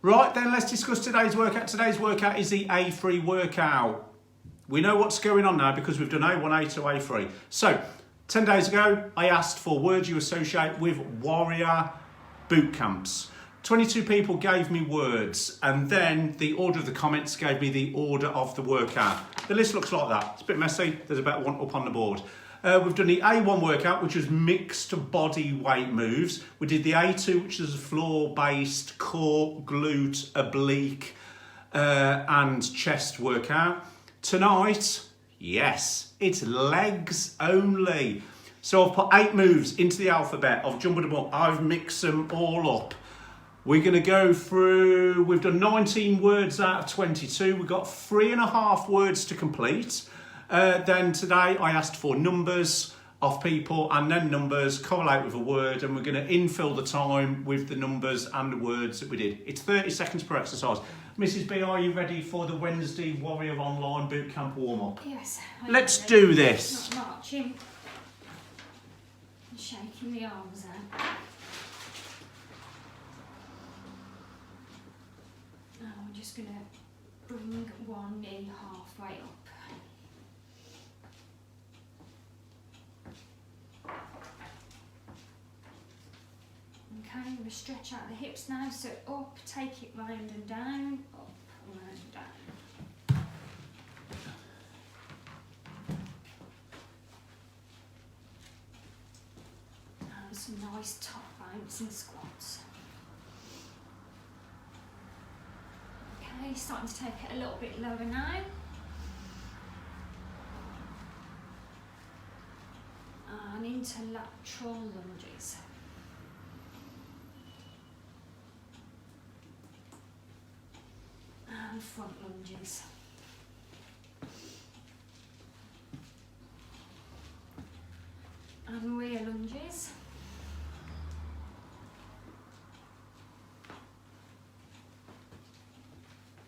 Right then, let's discuss today's workout. Today's workout is the A3 workout. We know what's going on now because we've done A1, A2, A3. So, 10 days ago, I asked for words you associate with warrior boot camps. 22 people gave me words, and then the order of the comments gave me the order of the workout. The list looks like that. It's a bit messy. There's a better one up on the board. We've done the A1 workout, which was mixed body weight moves. We did the A2, which is a floor-based core, glute, oblique, and chest workout. Tonight, yes, it's legs only. So I've put 8 moves into the alphabet. I've jumbled them up. I've mixed them all up. We're going to go through, we've done 19 words out of 22. We've got 3.5 words to complete. Then today I asked for numbers of people and then numbers correlate with a word, and we're going to infill the time with the numbers and the words that we did. It's 30 seconds per exercise. Mrs. B, are you ready for the Wednesday Warrior Online Bootcamp warm-up? Yes. Let's do this. Not marching. And shaking the arms out. Now I'm just going to bring one knee halfway up. Okay, I'm going to stretch out the hips now, so up, take it round and down, up, round and down. And some nice top bouncing squats. Okay, starting to take it a little bit lower now. And into lateral lunges. And front lunges. And rear lunges.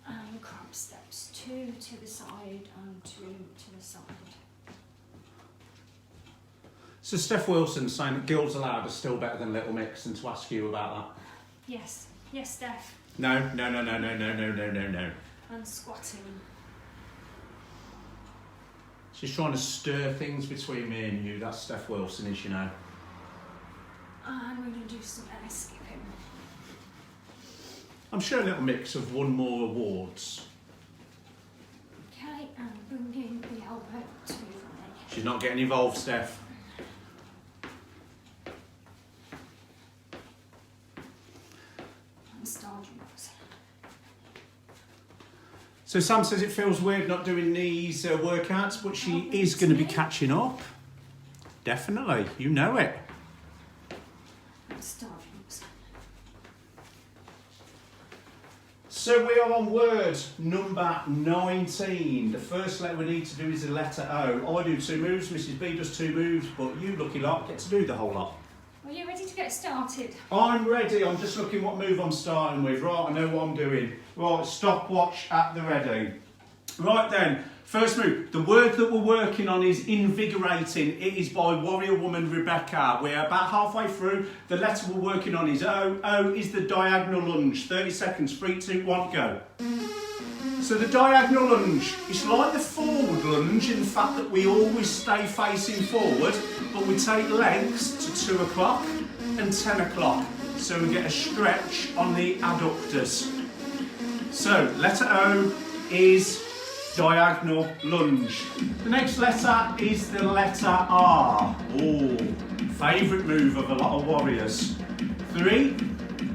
And crab steps, 2 to the side and 2 to the side. So Steph Wilson saying that Girls Aloud are still better than Little Mix, and to ask you about that. Yes, yes, Steph. No. And squatting. She's trying to stir things between me and you. That's Steph Wilson, as you know. And we're going to do some air skipping. I'm sure Little Mix have won more awards. Okay, and bring in the elbow to the leg. She's not getting involved, Steph. And star jumps. So Sam says it feels weird not doing these workouts, but she is going to be catching up. Definitely, you know it. And star jumps. So we are on word number 19. The first letter we need to do is the letter O. I do 2 moves, Mrs. B does 2 moves, but you lucky lot get to do the whole lot. Are you ready to get started? I'm ready. I'm just looking what move I'm starting with. Right, I know what I'm doing. Right, stopwatch at the ready. Right then, first move. The word that we're working on is invigorating. It is by Warrior Woman Rebecca. We're about halfway through. The letter we're working on is O. O is the diagonal lunge. 30 seconds. 3, 2, 1, go. So the diagonal lunge, it's like the forward lunge in the fact that we always stay facing forward, but we take legs to 2 o'clock and 10 o'clock. So we get a stretch on the adductors. So letter O is diagonal lunge. The next letter is the letter R. Oh, favourite move of a lot of warriors. 3,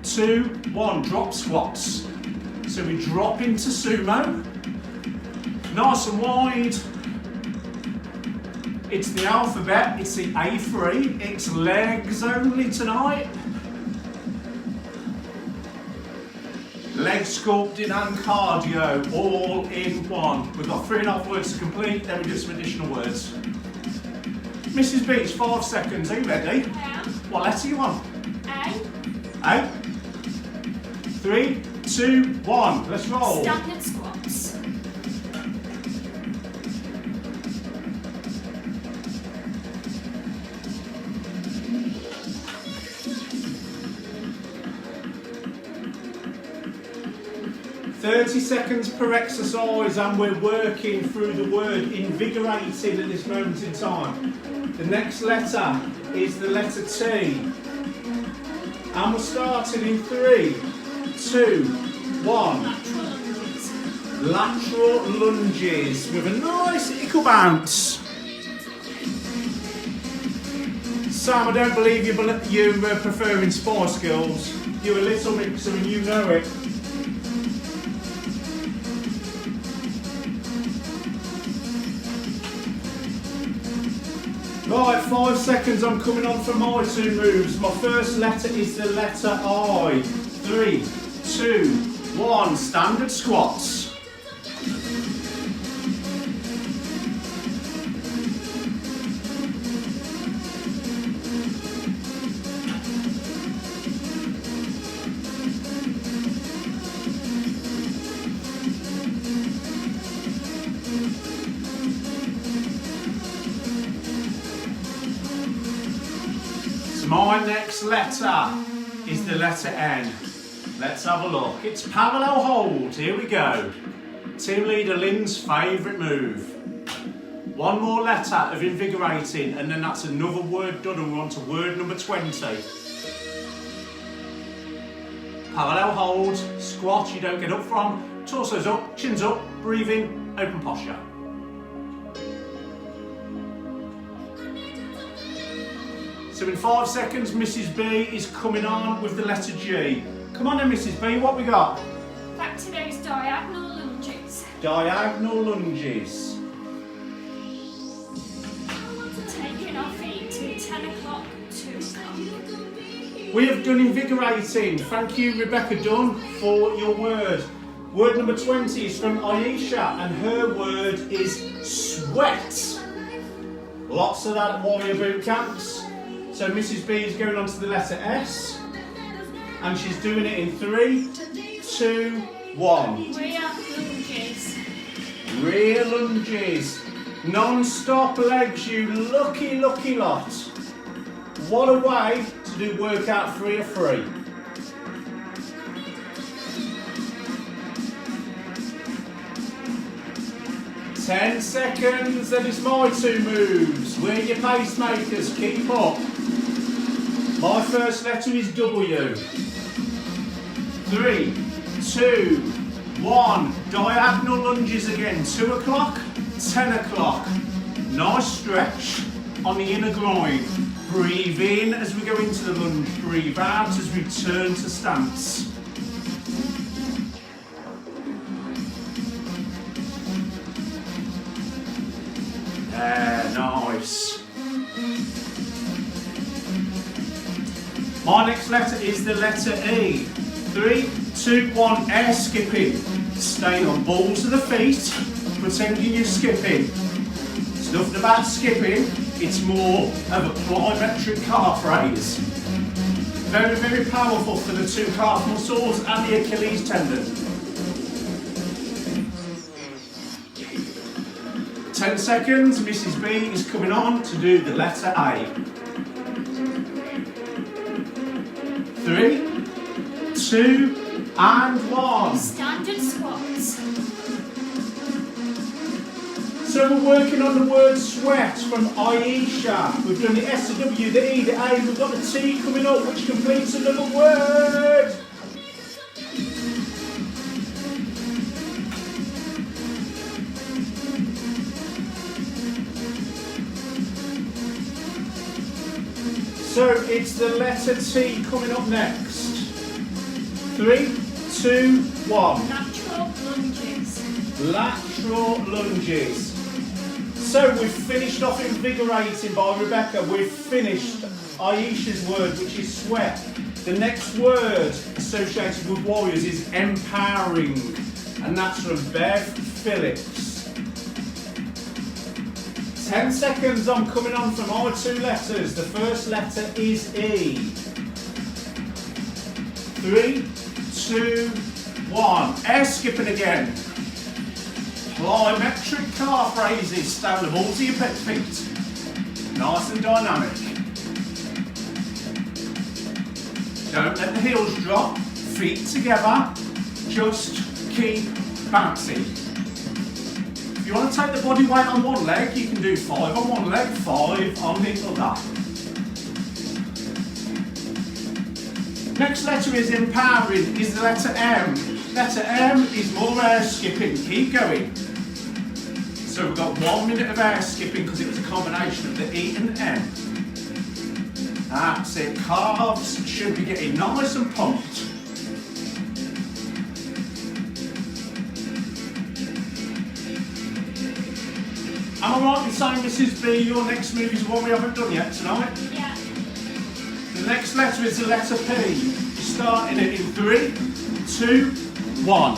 2, 1, drop squats. So we drop into sumo, nice and wide. It's the alphabet, it's the A3, it's legs only tonight. Leg sculpting and cardio, all in one. We've got 3.5 words to complete, then we do some additional words. Mrs. Beach, 5 seconds, are you ready? I am. What letter are you on? A. A. 3, 2, 1, let's roll. Stagnant squats. 30 seconds per exercise, and we're working through the word invigorating at this moment in time. The next letter is the letter T. And we're starting in 3, 2, 1. Lateral lunges with a nice ickle bounce. Sam, I don't believe you're preferring Spice Girls. You're a little mixer and you know it. Right, 5 seconds, I'm coming on for my 2 moves. My first letter is the letter I. 3, 2, 1, standard squats. My next letter is the letter N. Let's have a look. It's parallel hold. Here we go. Team leader Lynn's favourite move. One more letter of invigorating, and then that's another word done, and we're on to word number 20. Parallel hold, squat, you don't get up from, torso's up, chin's up, breathing, open posture. So in 5 seconds, Mrs. B is coming on with the letter G. Come on then, Mrs. B, what we got? Back to those diagonal lunges. Diagonal lunges. Taking our feet to 10 o'clock, 2 o'clock. We have done invigorating. Thank you, Rebecca Dunn, for your word. Word number 20 is from Aisha, and her word is sweat. Lots of that at Warrior Boot Camps. So Mrs. B is going on to the letter S, and she's doing it in 3, 2, 1. Rear lunges. Rear lunges. Non-stop legs, you lucky, lucky lot. What a way to do workout 3 of 3. Ten seconds, that is my 2 moves. We're your pacemakers, keep up. My first letter is W. 3, 2, 1. Diagonal lunges again. 2 o'clock, 10 o'clock. Nice stretch on the inner groin. Breathe in as we go into the lunge. Breathe out as we turn to stance. Nice. My next letter is the letter E. 3, 2, 1, air skipping. Stay on balls of the feet, pretending you're skipping. It's nothing about skipping, it's more of a plyometric calf raise. Very, very powerful for the 2 calf muscles and the Achilles tendon. 10 seconds, Mrs. B is coming on to do the letter A. 3, 2, and 1. Standard squats. So we're working on the word sweat from Aisha. We've done the S, the W, the E, the A. We've got the T coming up, which completes another word. So it's the letter T coming up next. 3, 2, 1. Lateral lunges. Lateral lunges. So we've finished off invigorating by Rebecca. We've finished Aisha's word, which is sweat. The next word associated with warriors is empowering, and that's from Bev Phillips. 10 seconds, I'm coming on from our 2 letters. The first letter is E. 3, 2, 1. Air skipping again. Plyometric calf raises. Stand the balls to your pet feet. Nice and dynamic. Don't let the heels drop. Feet together. Just keep bouncing. If you want to take the body weight on one leg, you can do 5 on one leg, 5 on the other. Next letter is empowering, is the letter M. Letter M is more air skipping. Keep going. So we've got 1 minute of air skipping because it was a combination of the E and M. That's it. Calves should be getting nice and pumped. Am I right in saying, Mrs. B, your next move is one we haven't done yet tonight? Yeah. The next letter is the letter P. You're starting it in 3, 2, 1.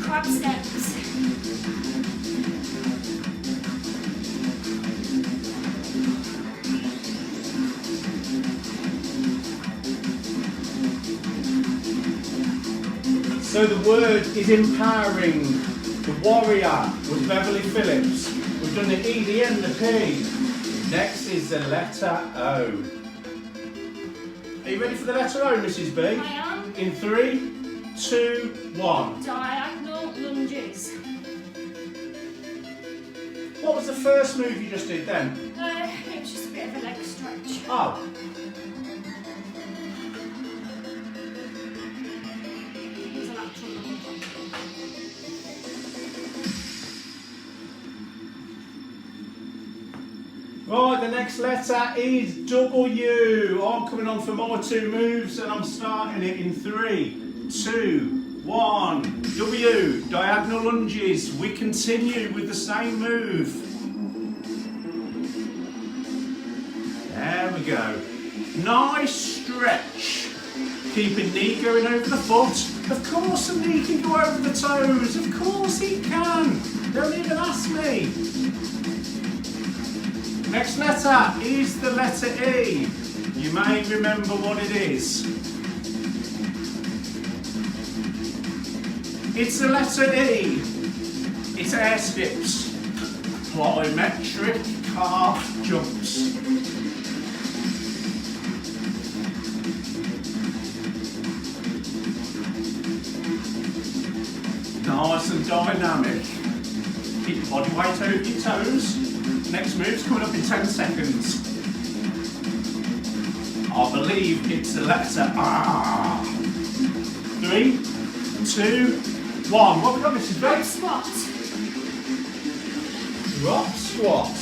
Crab steps. So the word is empowering. The warrior was Beverly Phillips. We've done the E, the N, the P. Next is the letter O. Are you ready for the letter O, Mrs. B? I am. In 3, 2, 1. Diagonal lunges. What was the first move you just did then? It was just a bit of a leg stretch. Oh. It was a lateral lunge. Right, the next letter is W. I'm coming on for my 2 moves and I'm starting it in 3, 2, 1. W, diagonal lunges. We continue with the same move. There we go. Nice stretch. Keeping knee going over the foot. Of course the knee can go over the toes. Of course it can. Don't even ask me. Next letter is the letter E. You may remember what it is. It's the letter E. It's air skips. Plyometric calf jumps. Nice and dynamic. Keep your body weight over your toes. Next move's coming up in 10 seconds. I believe it's the letter R. 3, 2, 1. What have we got, Mrs. Drop B? squat. Drop squat.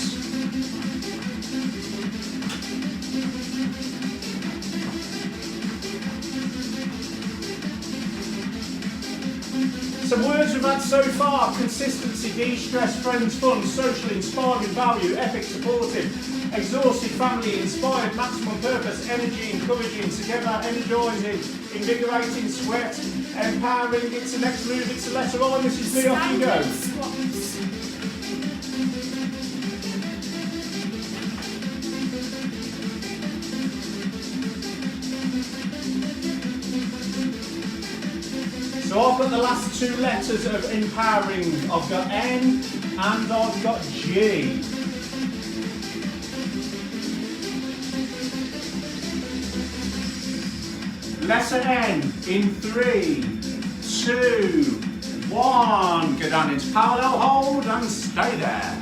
Some words we've had so far: consistency, de-stress, friends, fun, social, inspiring, value, epic, supportive, exhausted, family, inspired, maximum purpose, energy, encouraging, together, energizing, invigorating, sweat, empowering. It's the next move, it's the letter I, Mrs. B, off you go. Standing squats. So I've got the last 2 letters of empowering. I've got N and I've got G. Letter N in 3, 2, 1. Go down into parallel hold and stay there.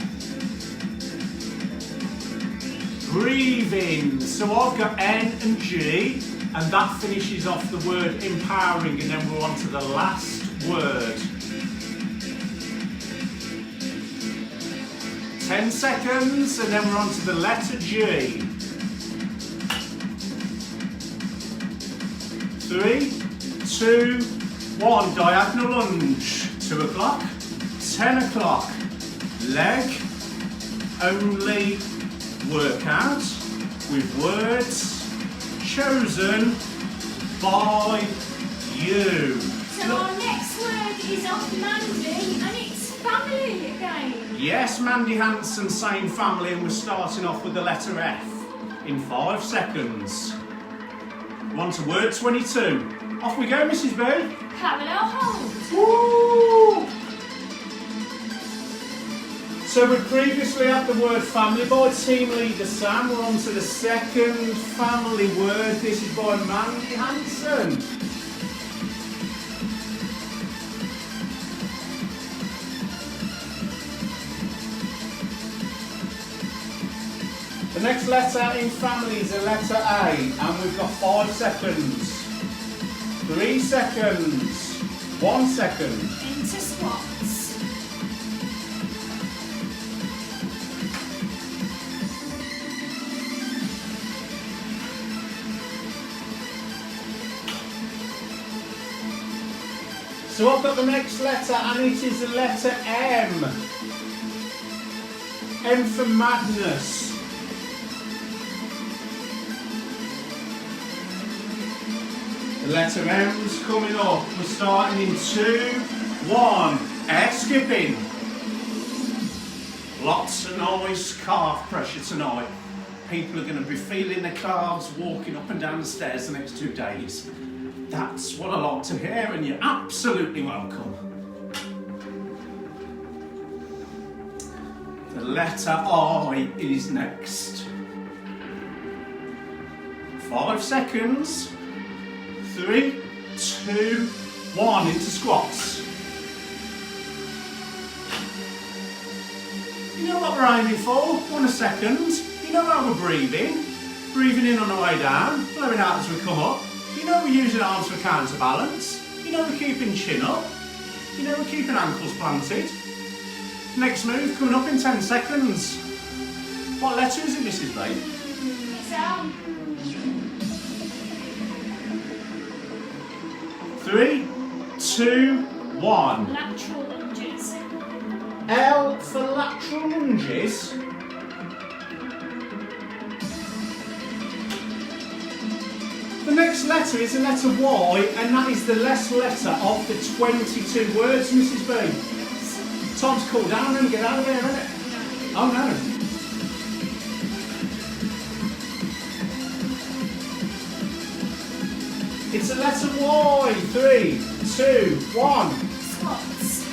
Breathe in. So I've got N and G. And that finishes off the word empowering, and then we're on to the last word. 10 seconds, and then we're on to the letter G. 3, 2, 1. Diagonal lunge. 2 o'clock, 10 o'clock. Leg only workout with words chosen by you. So our next word is off Mandy, and it's family again. Yes, Mandy Hanson, same family, and we're starting off with the letter F in 5 seconds. We're on to word 22. Off we go, Mrs. B. Parallel hold. Woo! So we previously had the word family by team leader Sam. We're on to the second family word. This is by Mandy Hanson. next letter in family is a letter A, and we've got 5 seconds. 3 seconds. 1 second. Into squats. So I've got the next letter, and it is the letter M. M for madness. The letter M's coming up. We're starting in 2, 1. Air skipping. Lots of nice calf pressure tonight. People are going to be feeling their calves walking up and down the stairs the next 2 days. That's what I like to hear, and you're absolutely welcome. The letter I is next. 5 seconds. 3, 2, 1, into squats. You know what we're aiming for? 1 second. You know how we're breathing. Breathing in on the way down, blowing out as we come up. You know we're using arms for counterbalance. You know we're keeping chin up. You know we're keeping ankles planted. Next move coming up in 10 seconds. What letter is it, Mrs. B? It's L. 3, 2, 1. Lateral lunges. L for lateral lunges. The next letter is the letter Y, and that is the last letter of the 22 words, Mrs. B. Time's cool down and get out of here, isn't it? Oh no. It's the letter Y. 3, 2, 1. Squats.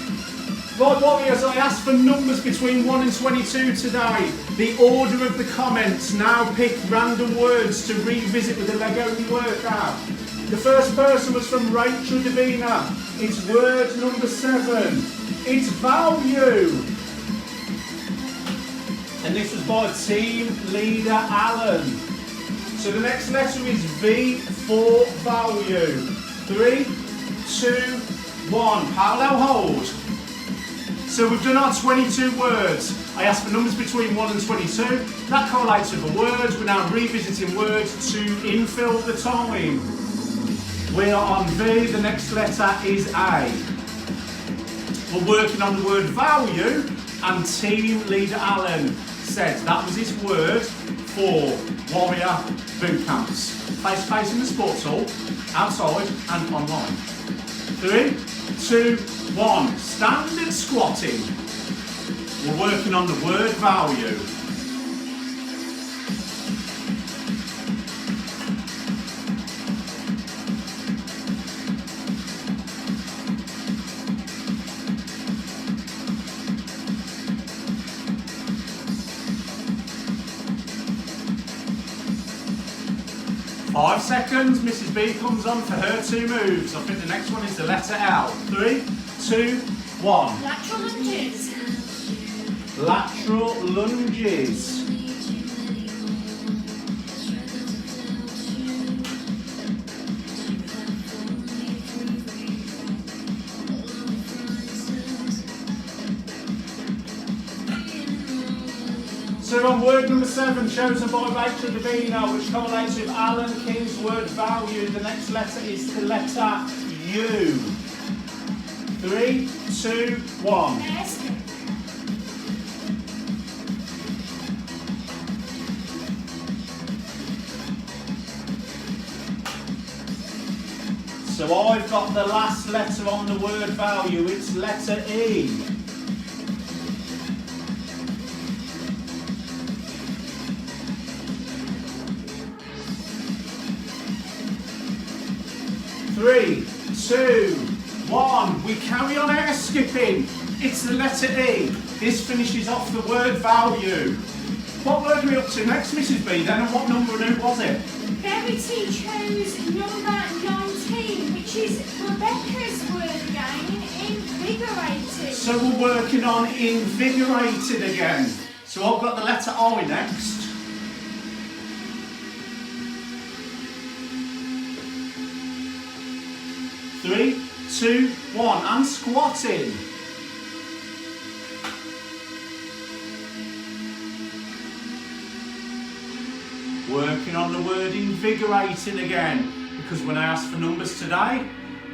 Right, Warriors, I asked for numbers between 1 and 22 today. The order of the comments, now pick random words to revisit with the Legoni workout. The first person was from Rachel Davina. It's word number 7. It's value. And this was by team leader Alan. So the next letter is V for value. 3, 2, 1. Parallel hold. So we've done our 22 words. I asked for numbers between 1 and 22. That correlates with the words. We're now revisiting words to infill the time. We are on V. The next letter is A. We're working on the word value, and team leader Alan said that was his word for Warrior boot camps. Face to face in the sports hall, outside and online. 3, 2, 1. Standard squatting. We're working on the word value. Five seconds, Mrs. B comes on for her 2 moves. I think the next one is the letter L. 3, 2, 1. Lateral lunges. Lateral lunges. So on word number 7, chosen by Rachel Davina, which correlates with Alan King's word value, the next letter is the letter U. 3, 2, 1. Yes. So I've got the last letter on the word value, it's letter E. Three, 2, 1. We carry on air skipping. It's the letter E. This finishes off the word value. What word are we up to next, Mrs. B then, and what number and who was it? Verity chose number 19, which is Rebecca's word again, invigorated. So we're working on invigorated again. So I've got the letter I next. 3, 2, 1, and squatting. Working on the word invigorating again, because when I asked for numbers today,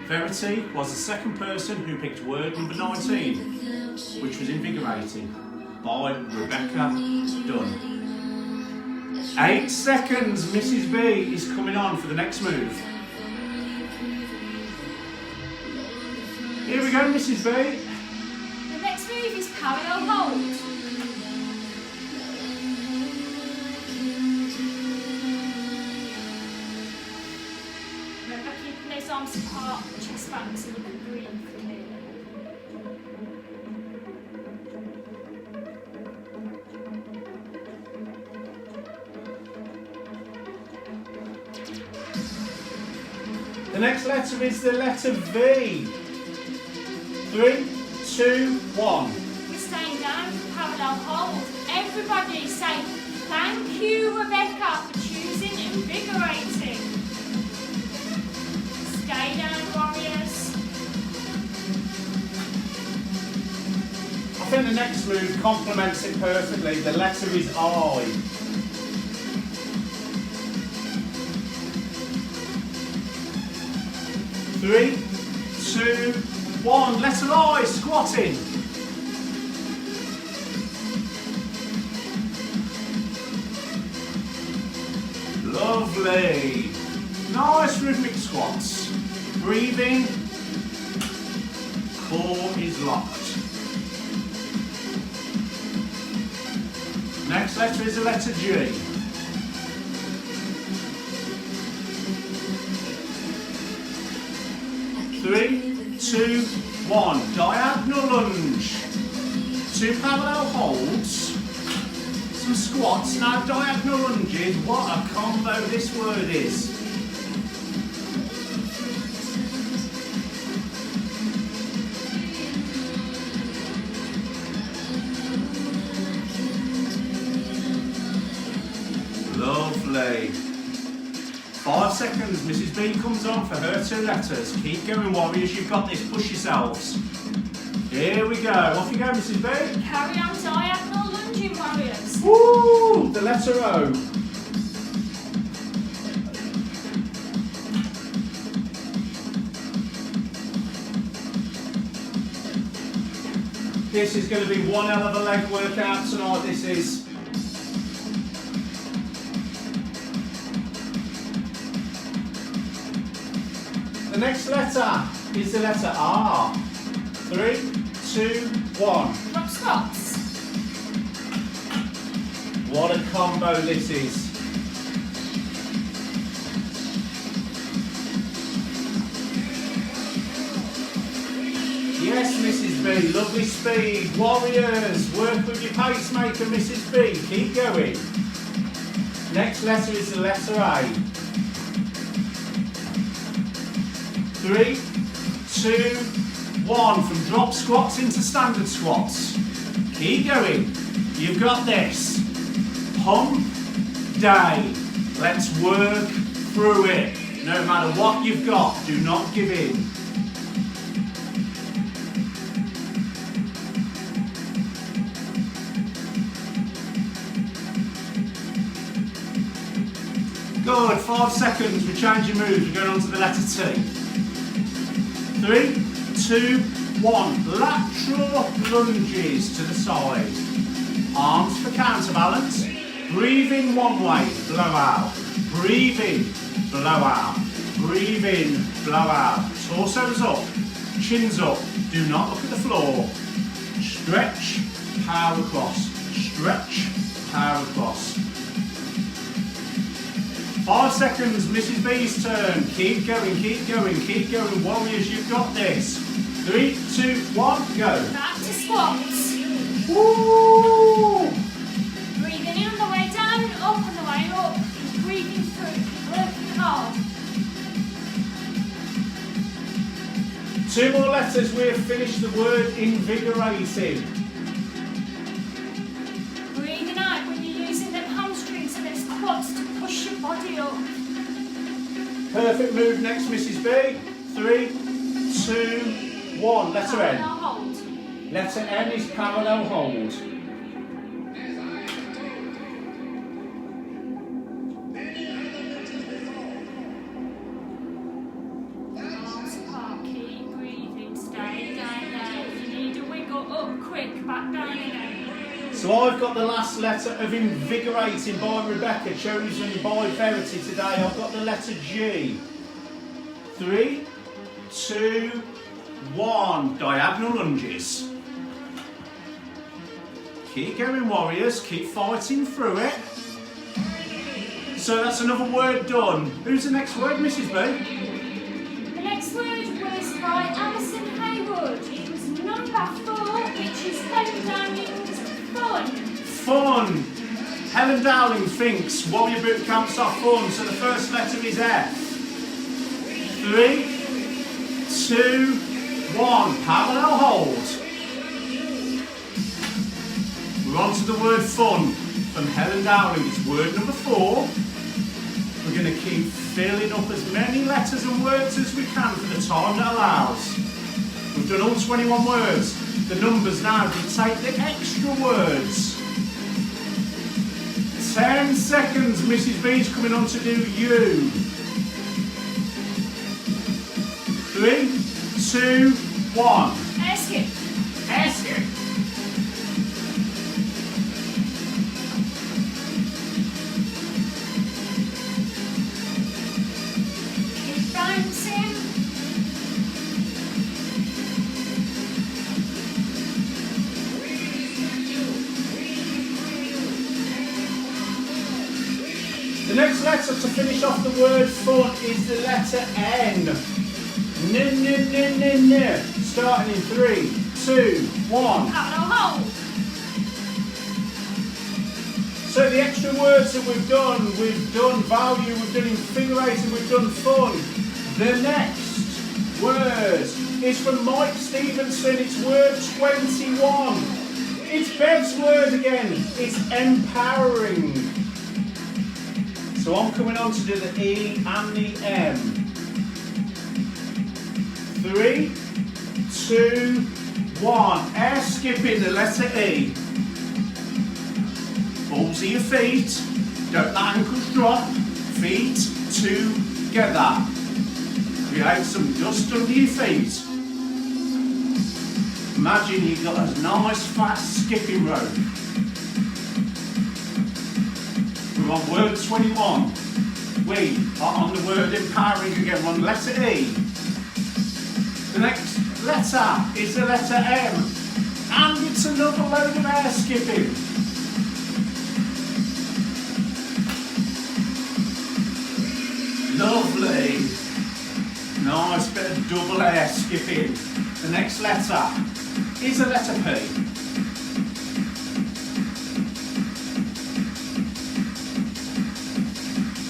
Verity was the second person who picked word number 19, which was invigorating, by Rebecca Dunn. 8 seconds, Mrs. B is coming on for the next move. Here we go, Mrs. B. The next move is parallel hold. Remember keeping those arms apart, chest back so you can breathe clearly. The next letter is the letter V. 3, 2, 1. We're staying down for parallel hold. Everybody say, thank you, Rebecca, for choosing invigorating. Stay down, warriors. I think the next move complements it perfectly. The letter is I. Three, 2, 1. Letter I, squatting. Lovely. Nice rhythmic squats. Breathing. Core is locked. Next letter is the letter G. 3, 2, 1. Diagonal lunge. 2 parallel holds. Some squats. Now diagonal lunges. What a combo this word is. Lovely. 5 seconds, Mrs. B comes on for her 2 letters. Keep going, warriors, you've got this, push yourselves. Here we go, off you go, Mrs. B. Carry on diagonal lunging, warriors. Woo! The letter O. This is going to be one hell of a leg workout tonight, this is. The next letter is the letter R. 3, 2, 1. Drop squats. What a combo this is. Yes, Mrs. B, lovely speed. Warriors, work with your pacemaker, Mrs. B. Keep going. Next letter is the letter A. 3, 2, 1. From drop squats into standard squats. Keep going. You've got this. Pump day. Let's work through it. No matter what you've got, do not give in. Good, 5 seconds, we're changing moves, we're going on to the letter T. 3, 2, 1. Lateral lunges to the side. Arms for counterbalance. Breathe in one way, blow out. Breathe in, blow out. Breathe in, blow out. Torso's up, chin's up. Do not look at the floor. Stretch, power across. Stretch, power across. 5 seconds, Mrs. B's turn. Keep going, keep going, keep going. Warriors, you've got this. 3, 2, 1, go. Back to squats. Woo! Breathing in on the way down, up on the way up. Breathing through, working hard. 2 more letters, we have finished the word invigorating. Breathing out when you're using them hamstrings and those quads to push your body up. Perfect move next, Mrs. B. 3, 2, 1. Letter N. Parallel hold. Letter N is parallel hold. Arms apart, keep breathing, stay down there. If you need a wiggle, up quick, back down again. So I've got the last letter of invigorating by Rebecca, chosen by Verity today. I've got the letter G. 3, 2, 1. Diagonal lunges. Keep going, warriors. Keep fighting through it. So that's another word done. Who's the next word, Mrs. B? The next word was by Alison Haywood. It was number 4, which is Helen Downing's fun. Fun. Helen Dowling thinks warrior boot camps are fun. So the first letter is F. 3, 2, 1. Parallel hold. We're on to the word fun from Helen Dowling. It's word number 4. We're going to keep filling up as many letters and words as we can for the time that allows. We've done all 21 words. The numbers now dictate the extra words. 10 seconds. Mrs. B's coming on to do you. 3, 2, 1. Air skip. Air skip. Keep bouncing. The next letter to finish off the word fun is the letter N. N. Starting in 3, 2, 1. Parallel hold. So the extra words that we've done value, we've done invigorating, we've done fun. The next word is from Mike Stevenson. It's word 21. It's Bev's word again. It's empowering. So I'm coming on to do the E and the M. 3, 2, 1. Air skipping the letter E. Balls of your feet. Don't let ankles drop. Feet together. Create some dust under your feet. Imagine you've got a nice fat skipping rope. We're on word 21. We are on the word empowering again. We're on letter E. The next letter is the letter M. And it's another load of air skipping. Lovely. Nice bit of double air skipping. The next letter is the letter P.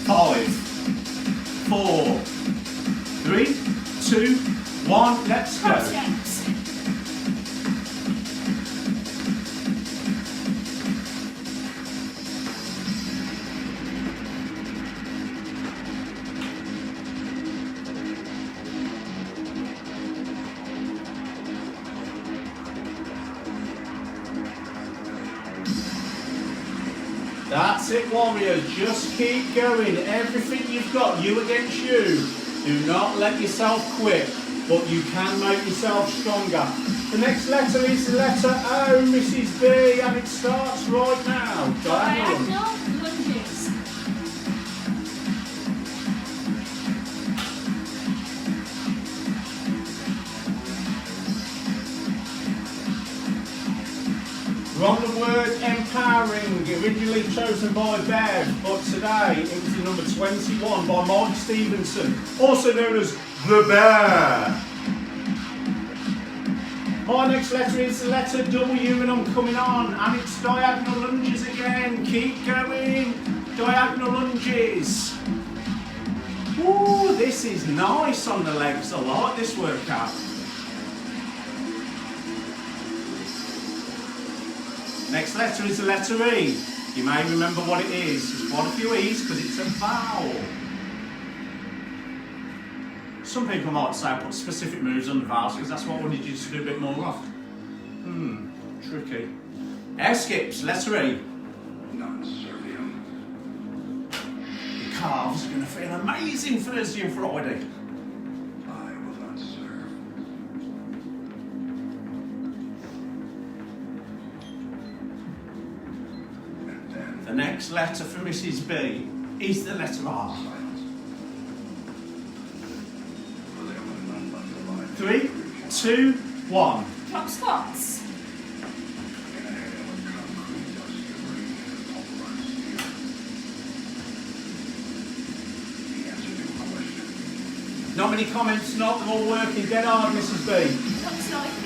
5, 4, 3, 2, 1. Let's go. Hop steps. That's it, warriors. Just keep going. Everything you've got, you against you. Do not let yourself quit, but you can make yourself stronger. The next letter is the letter O, Mrs. B, and it starts right now. Diagonal. Diagonal lunges. We're on the word empowering, originally chosen by Bev, but today it was the number 21 by Mike Stevenson, also known as the Bear. My next letter is the letter W, and I'm coming on, and it's diagonal lunges again. Keep going, diagonal lunges. Ooh, this is nice on the legs. I like this workout. Next letter is the letter E. You may remember what it is. There's quite a few E's because it's a vowel. Some people might say I put specific moves on the vowels because that's what I wanted you to do a bit more of. Tricky. Air skips, letter E. Non-servium. Your calves are going to feel amazing Thursday and Friday. I will not serve. And then The next letter for Mrs. B is the letter R. silence. For there were none but the light. 3, 2, 1. Drop squats. In a hail of concrete dust debris and pulverized steel. The answer to a question. Not many comments, not them all working dead hard, Mrs. B. Looks like it.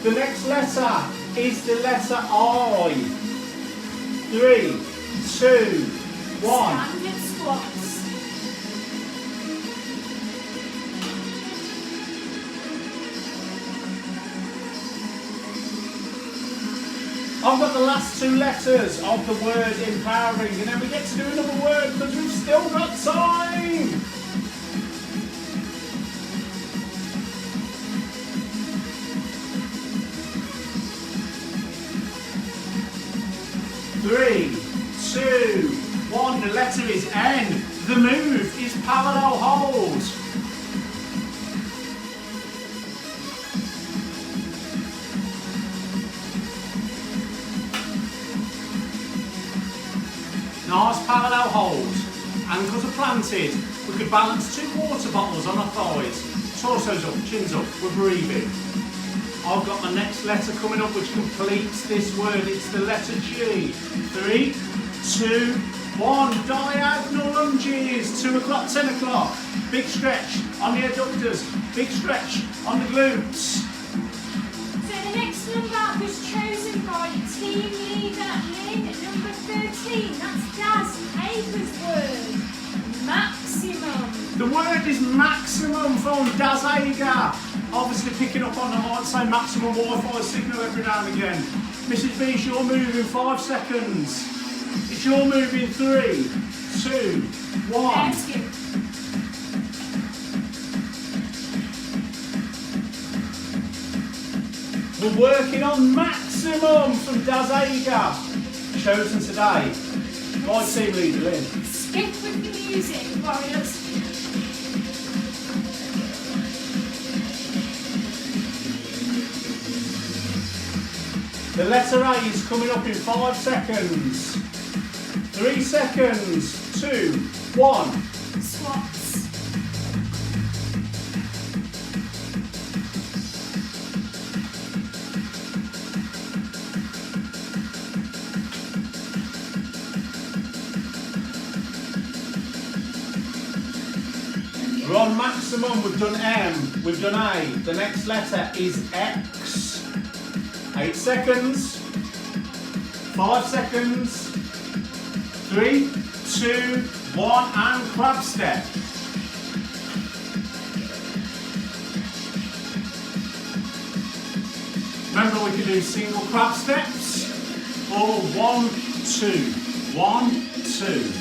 The next letter is the letter I. 3, 2, 1. Standard squats. I've got the last two letters of the word empowering, and then we get to do another word because we've still got time. Three, two, one. The letter is N. The move is parallel hold. Nice parallel hold. Ankles are planted. We could balance 2 water bottles on our thighs. Torso's up, chin's up. We're breathing. I've got my next letter coming up which completes this word. It's the letter G. 3, 2, 1. Diagonal lunges. 2 o'clock, 10 o'clock. Big stretch on the adductors. Big stretch on the glutes. So the next number was chosen by team leader Lynn, number 13. That's Daz Hager's word. Maximum. The word is maximum from Daz Ager. Obviously picking up on the might say maximum Wi-Fi signal every now and again. Mrs. B, it's your move in 5 seconds. It's your move in 3, 2, 1. Air skip. We're working on maximum from Daz Ager. Chosen today by team leader Lynn. Skip with the music, warriors. The letter A is coming up in 5 seconds. 3 seconds. 2, 1. Squats. We're on maximum. We've done M. We've done A. The next letter is X. 8 seconds. 5 seconds. 3, 2, 1, and crab step. Remember, we can do single crab steps or 1, 2. 1, 2.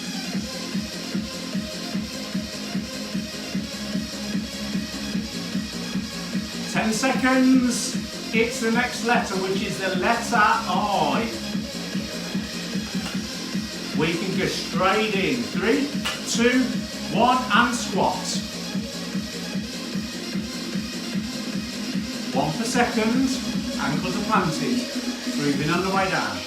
Ten seconds. It's the next letter, which is the letter I. We can go straight in. 3, 2, 1, and squat. 1 per second. Ankles are planted. Breathing on the way down.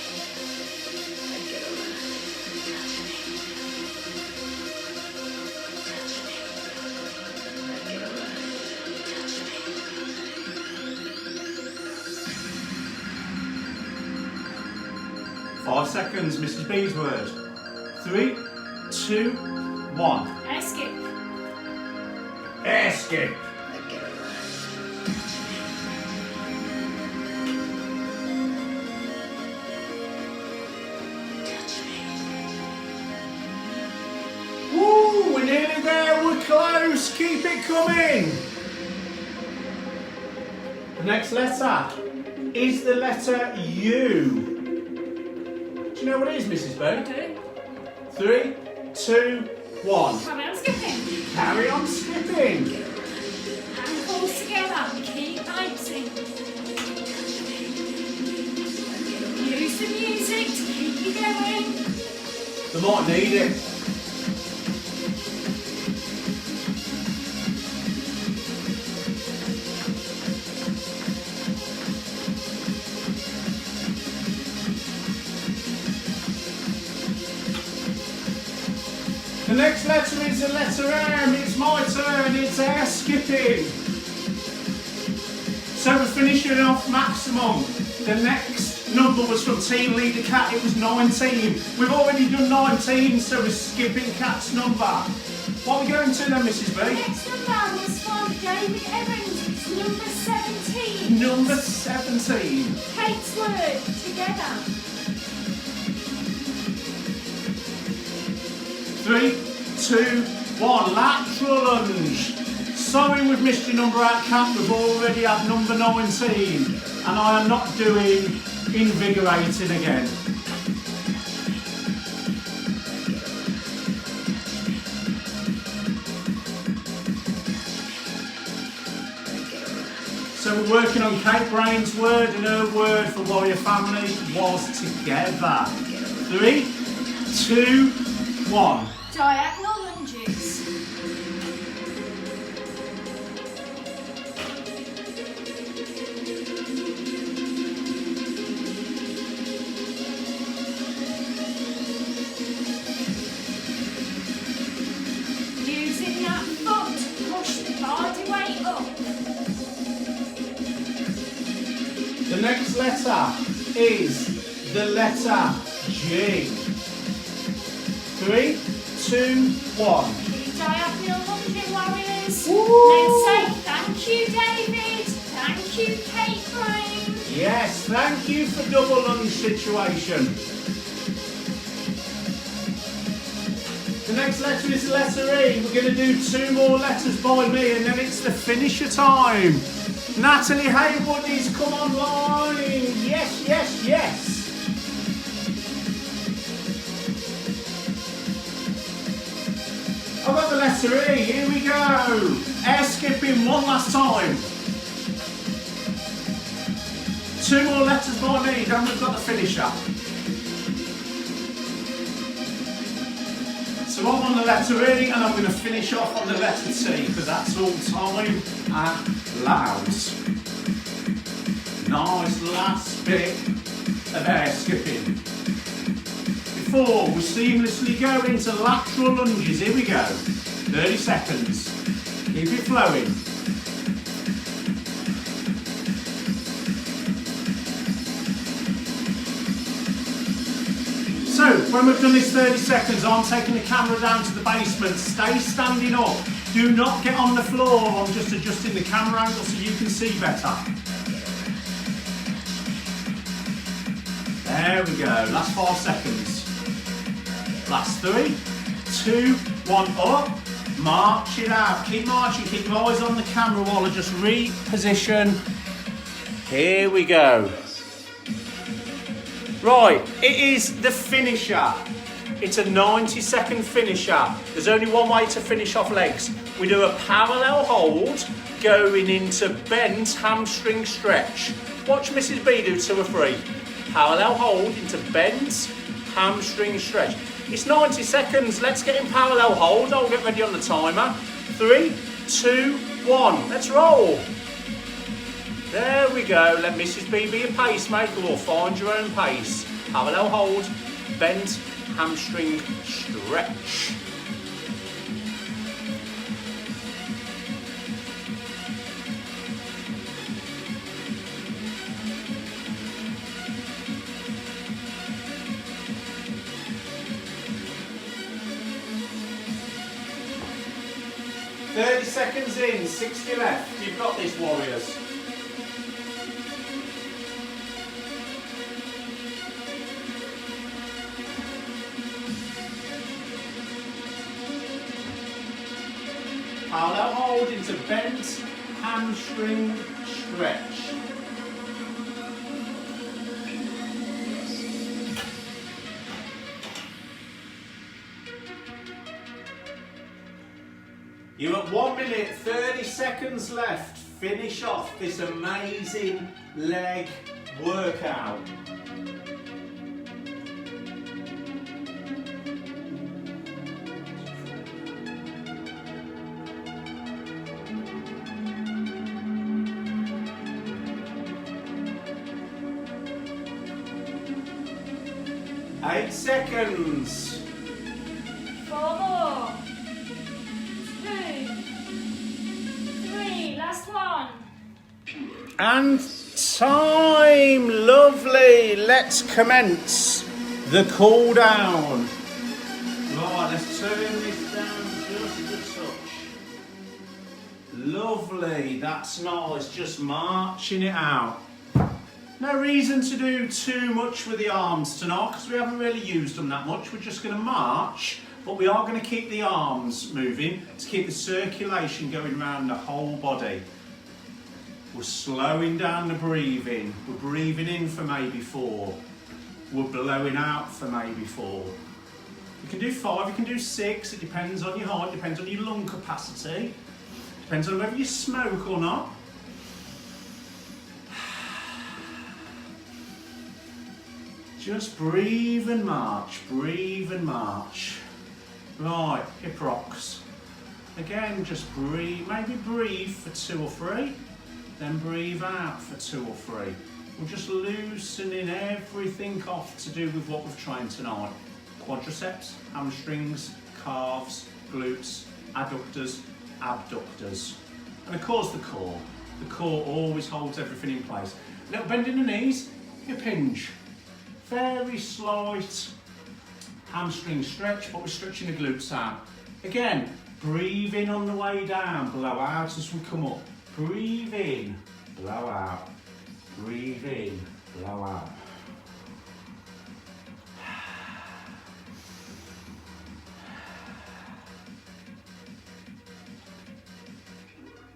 Five seconds, Mrs. B's word. 3, 2, 1. Air skip. Air skip. Woo, we're nearly there, we're close, keep it coming. The next letter is the letter U. you know what it is, Mrs. I B? do. 3, 2, 1. Carry on skipping. Carry on skipping. Ankles together. Keep bouncing. Use the music to keep you going. They might need it. The next letter is the letter M. It's my turn. It's air skipping. So we're finishing off maximum. The next number was from Team Leader Cat. It was 19. We've already done 19, so we're skipping Cat's number. What are we going to then, Mrs. The B? next number was from David Evans. It's number 17. Number 17. Kate's word. Together. 3, 2, 1. Lateral lunge. Sorry we've missed your number out, Cat. We've already had number 19. And I am not doing invigorating again. So we're working on Kate Brain's word, and her word for Warrior Family was together. 3, 2, 1. Diagonal lunges. Using that foot to push the body weight up. The next letter is the letter G. 3, 2, 1. Keep diagonal lunging, warriors. Woo! Let's say thank you, David. Thank you, Kate Brain. Yes, thank you for double lunge situation. The next letter is the letter E. We're going to do 2 more letters by me, and then it's the finisher time. Natalie Haywood is come online. Yes, yes, yes. I've got the letter E. Here we go. Air skipping one last time. 2 more letters by me, then we've got the finisher. So I'm on the letter E, and I'm going to finish off on the letter T, because that's all time allows. Nice last bit of air skipping. Before we seamlessly go into lateral lunges, here we go. 30 seconds. Keep it flowing. So, when we've done this 30 seconds, I'm taking the camera down to the basement. Stay standing up. Do not get on the floor. I'm just adjusting the camera angle so you can see better. There we go. Last 5 seconds. Last 3, 2, 1, up. March it out. Keep marching. Keep your eyes on the camera while I just reposition. Here we go. Right, it is the finisher. It's a 90-second finisher. There's only one way to finish off legs. We do a parallel hold going into bent hamstring stretch. Watch Mrs. B do 2 or 3. Parallel hold into bent hamstring stretch. It's 90 seconds. Let's get in parallel hold. I'll get ready on the timer. 3, 2, 1. Let's roll. There we go. Let Mrs. B be a pacemaker, or find your own pace. Parallel hold, bent hamstring stretch. "30 seconds in, 60 left. You've got this, warriors." Parallel hold into bent hamstring stretch. You're at 1 minute, 30 seconds left. Finish off this amazing leg workout. Eight seconds. 4 more. 2, 3, last one. And time, lovely. Let's commence the cool down. Right, let's turn this down just a touch. Lovely, that's nice, just marching it out. No reason to do too much with the arms tonight because we haven't really used them that much. We're just going to march, but we are going to keep the arms moving to keep the circulation going around the whole body. We're slowing down the breathing. We're breathing in for maybe 4. We're blowing out for maybe 4. You can do 5, you can do 6. It depends on your height, depends on your lung capacity. Depends on whether you smoke or not. Just breathe and march, breathe and march. Right, hip rocks. Again, just breathe, maybe breathe for 2 or 3, then breathe out for 2 or 3. We're just loosening everything off to do with what we've trained tonight. Quadriceps, hamstrings, calves, glutes, adductors, abductors. And of course the core. The core always holds everything in place. Little bend in the knees, hip hinge. Very slight hamstring stretch, but we're stretching the glutes out. Again, breathe in on the way down, blow out as we come up. Breathe in, blow out. Breathe in, blow out.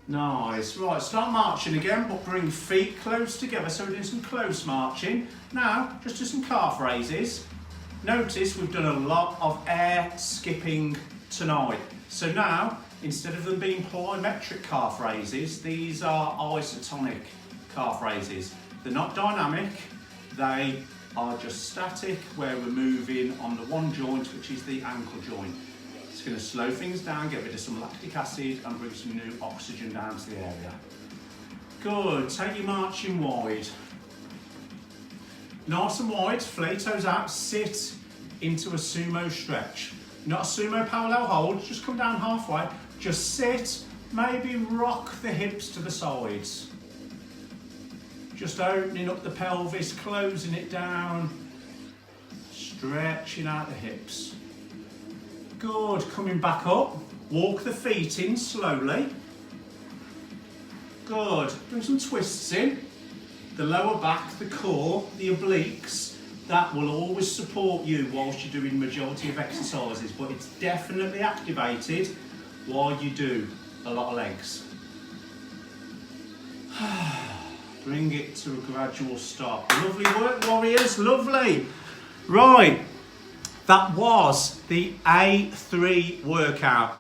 Nice. Right, start marching again, but bring feet close together. So we're doing some close marching. Now, just do some calf raises. Notice we've done a lot of air skipping tonight. So now, instead of them being plyometric calf raises, these are isotonic calf raises. They're not dynamic, they are just static, where we're moving on the one joint, which is the ankle joint. It's going to slow things down, get rid of some lactic acid and bring some new oxygen down to the area. Good, take your marching wide. Nice and wide, flay toes out, sit into a sumo stretch. Not a sumo parallel hold, just come down halfway. Just sit, maybe rock the hips to the sides. Just opening up the pelvis, closing it down, stretching out the hips. Good, coming back up, walk the feet in slowly. Good, bring some twists in. The lower back, the core, the obliques, that will always support you whilst you're doing the majority of exercises, but it's definitely activated while you do a lot of legs. Bring it to a gradual stop. Lovely work, warriors, lovely. Right, that was the A3 workout.